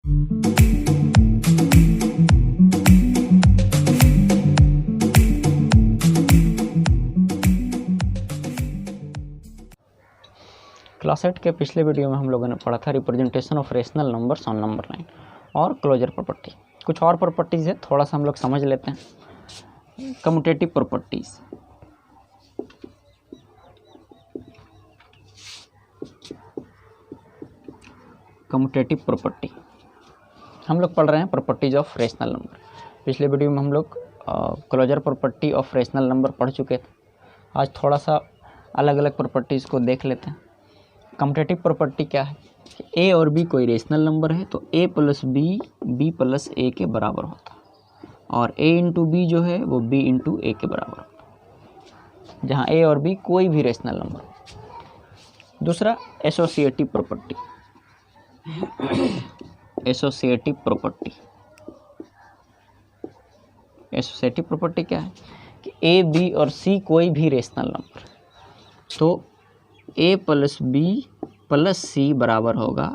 Class 8 के पिछले video में हम लोगों ने पढ़ा था representation of rational numbers on number line और क्लोजर प्रॉपर्टी। कुछ और प्रॉपर्टीज़ है, थोड़ा सा हम लोग समझ लेते हैं। कम्यूटेटिव प्रॉपर्टीज़, कम्यूटेटिव प्रॉपर्टी हम लोग पढ़ रहे हैं प्रॉपर्टीज ऑफ रेशनल नंबर। पिछले वीडियो में हम लोग closure property of rational number पढ़ चुके थे। आज थोड़ा सा अलग अलग प्रॉपर्टीज़ को देख लेते हैं। कम्यूटेटिव प्रॉपर्टी क्या है कि ए और बी कोई रेशनल नंबर है तो A plus B B plus ए के बराबर होता है, और ए इंटू बी जो है वो बी इंटू ए के बराबर होता है, जहाँ ए और बी कोई भी रेशनल नंबर हो। दूसरा associative property, associative property, associative property क्या है कि ए बी और सी कोई भी रेशनल नंबर, तो A plus B plus C बराबर होगा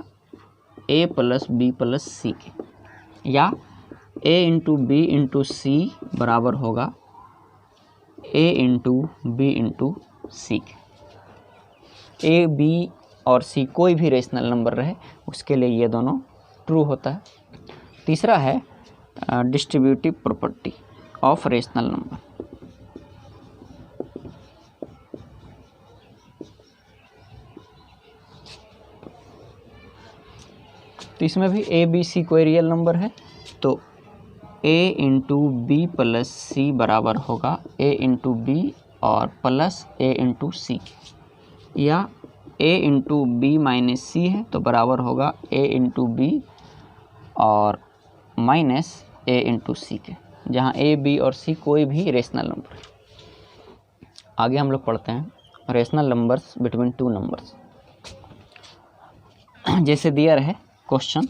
A plus B plus C के, या A into B into C बराबर होगा A into B into C के। ए बी और सी कोई भी रेशनल नंबर रहे उसके लिए ये दोनों ट्रू होता है। तीसरा है distributive property of rational number. तो इसमें भी ए बी सी कोई रियल नंबर है तो ए इंटू बी प्लस सी बराबर होगा ए इंटू बी और प्लस ए इंटू सी, या ए इंटू बी माइनस सी है तो बराबर होगा ए इंटू बी और माइनस ए इंटू सी के, जहाँ ए बी और सी कोई भी रेशनल नंबर है। आगे हम लोग पढ़ते हैं rational numbers between two numbers. जैसे दिया रहे क्वेश्चन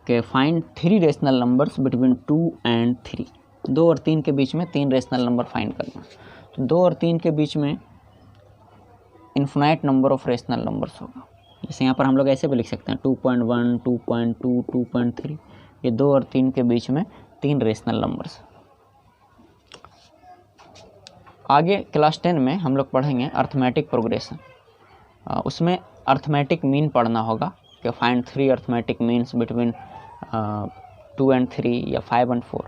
के find 3 rational numbers between 2 and 3, 2 और 3 के बीच में 3 रेशनल नंबर फाइंड करना। तो 2 और 3 के बीच में infinite number of rational numbers होगा। जैसे यहाँ पर हम लोग ऐसे भी लिख सकते हैं 2.1, 2.2, 2.3, ये 2 और 3 के बीच में 3 रेशनल नंबर्स। आगे क्लास 10 में हम लोग पढ़ेंगे अर्थमेटिक प्रोग्रेशन। उसमें अर्थमेटिक मीन पढ़ना होगा कि find 3 arithmetic means between 2 and 3 या 5 एंड 4।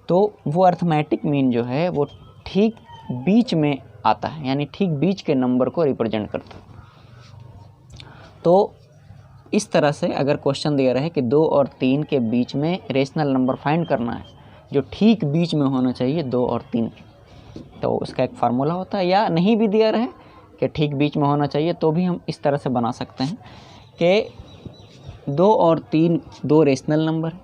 तो वो अर्थमेटिक मीन जो है वो ठीक बीच में आता है, यानी ठीक बीच के नंबर को रिप्रेजेंट करता है। तो इस तरह से अगर क्वेश्चन दिया रहे कि 2 और 3 के बीच में रेशनल नंबर फाइंड करना है जो ठीक बीच में होना चाहिए 2 और 3 के, तो उसका एक फार्मूला होता है। या नहीं भी दिया रहे कि ठीक बीच में होना चाहिए तो भी हम इस तरह से बना सकते हैं कि 2 और 3 2 रेशनल नंबर है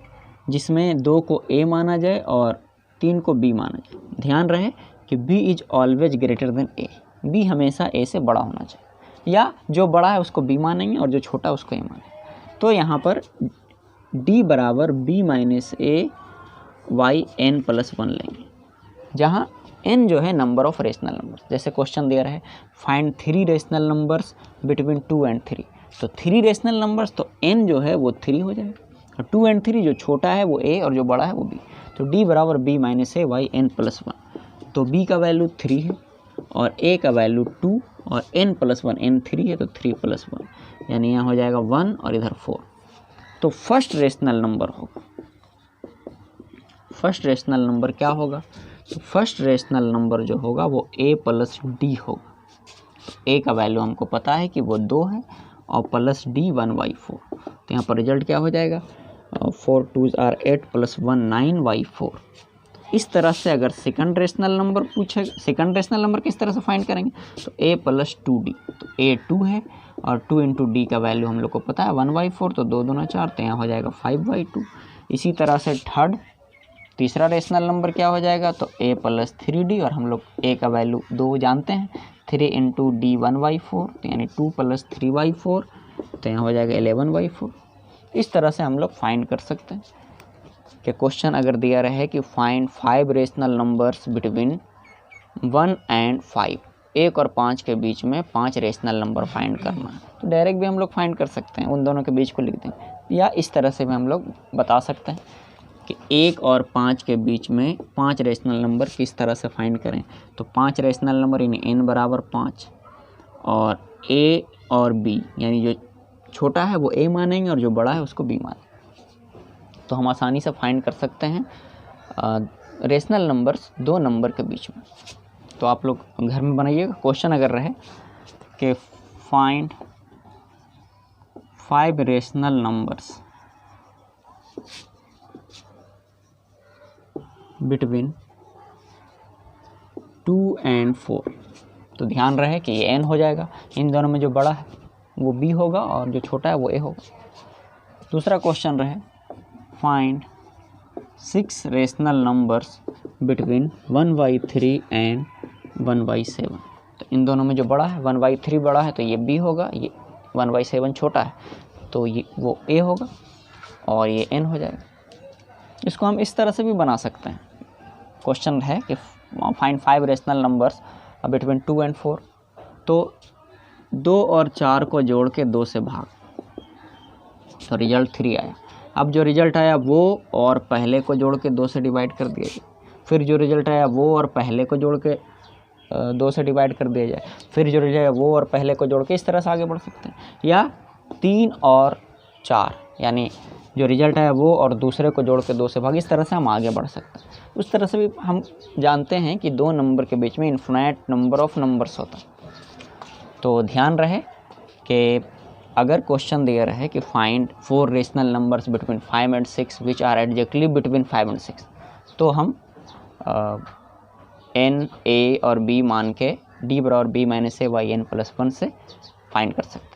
जिसमें 2 को a माना जाए और 3 को b माना जाए। ध्यान रहे कि b is always greater than a, b हमेशा a से बड़ा होना चाहिए, या जो बड़ा है उसको b मानेंगे और जो छोटा है उसको a मानेंगे। तो यहाँ पर d बराबर b minus a y n plus 1 लेंगे, जहाँ n जो है नंबर ऑफ रेशनल नंबर्स। जैसे क्वेश्चन दिया रहे find 3 rational numbers between 2 and 3, तो 3 रेशनल नंबर्स तो n जो है वो 3 हो जाएगा, और 2 एंड 3 जो छोटा है वो a और जो बड़ा है वो b। तो d बराबर b minus a y n plus 1, तो b का वैल्यू 3 है और a का वैल्यू 2 और n प्लस 1, n 3 है तो 3 प्लस 1, यानी यहाँ हो जाएगा 1 और इधर 4। तो फर्स्ट रेशनल नंबर होगा, फर्स्ट रेशनल नंबर क्या होगा? तो फर्स्ट रेशनल नंबर जो होगा वो a प्लस डी होगा। तो a का वैल्यू हमको पता है कि वो 2 है और प्लस डी 1/4। तो यहाँ पर रिजल्ट क्या हो जाएगा? 4 2s are 8 प्लस 1 9/4। इस तरह से अगर सेकंड रेशनल नंबर पूछे, सेकंड रेशनल नंबर किस तरह से फाइंड करेंगे? तो a प्लस 2d, तो a 2 है और 2 इंटू डी का वैल्यू हम लोग को पता है 1/4, तो 2 दूना 4, तो यहाँ हो जाएगा 5/2। इसी तरह से थर्ड तीसरा रेशनल नंबर क्या हो जाएगा? तो a प्लस 3d, और हम लोग a का वैल्यू 2 जानते हैं, 3 इंटू डी 1/4, तो यानी 2 प्लस 3/4, तो यहाँ हो जाएगा 11/4। इस तरह से हम लोग फाइंड कर सकते हैं कि क्वेश्चन अगर दिया रहे कि find 5 rational numbers between 1 and 5, 1 और 5 के बीच में 5 रेशनल नंबर फाइंड करना है, तो डायरेक्ट भी हम लोग फाइंड कर सकते हैं, उन दोनों के बीच को लिख देंगे या इस तरह से भी हम लोग बता सकते हैं कि 1 और 5 के बीच में 5 रेशनल नंबर किस तरह से फाइंड करें। तो 5 रेशनल नंबर यानी n बराबर 5 और a और b, यानी जो छोटा है वो a मानेंगे और जो बड़ा है उसको b मानेंगे। तो हम आसानी से फाइंड कर सकते हैं रेशनल नंबर्स 2 नंबर के बीच में। तो आप लोग घर में बनाइएगा। क्वेश्चन अगर रहे कि find 5 rational numbers between 2 and 4, तो ध्यान रहे कि ये n हो जाएगा। इन दोनों में जो बड़ा है वो b होगा और जो छोटा है वो a होगा। दूसरा क्वेश्चन रहे find 6 rational numbers between 1/3 and 1/7, तो इन दोनों में जो बड़ा है 1/3 बड़ा है तो ये b होगा, ये 1/7 छोटा है तो ये वो a होगा और ये n हो जाएगा। इसको हम इस तरह से भी बना सकते हैं। क्वेश्चन है कि find 5 rational numbers between 2 and 4, तो 2 और 4 को जोड़ के 2 से भाग, तो रिजल्ट 3 आया। अब जो रिजल्ट आया वो और पहले को जोड़ के 2 से डिवाइड कर दिया जाए, फिर जो रिजल्ट आया वो और पहले को जोड़ के 2 से डिवाइड कर दिया जाए, फिर जो रिजल्ट आया वो और पहले को जोड़ के, इस तरह से आगे बढ़ सकते हैं। या 3 और 4 यानी जो रिजल्ट आया वो और दूसरे को जोड़ के 2 से भाग, इस तरह से हम आगे बढ़ सकते हैं। उस तरह से भी हम जानते हैं कि 2 नंबर के बीच में इन्फिनाइट नंबर ऑफ नंबर्स होता है। तो ध्यान रहे कि अगर क्वेश्चन दिया रहे कि find 4 rational numbers between 5 and 6 which are exactly between 5 and 6, तो हम n, a और b मान के d बराबर b - a/n + 1 से फाइंड कर सकते हैं।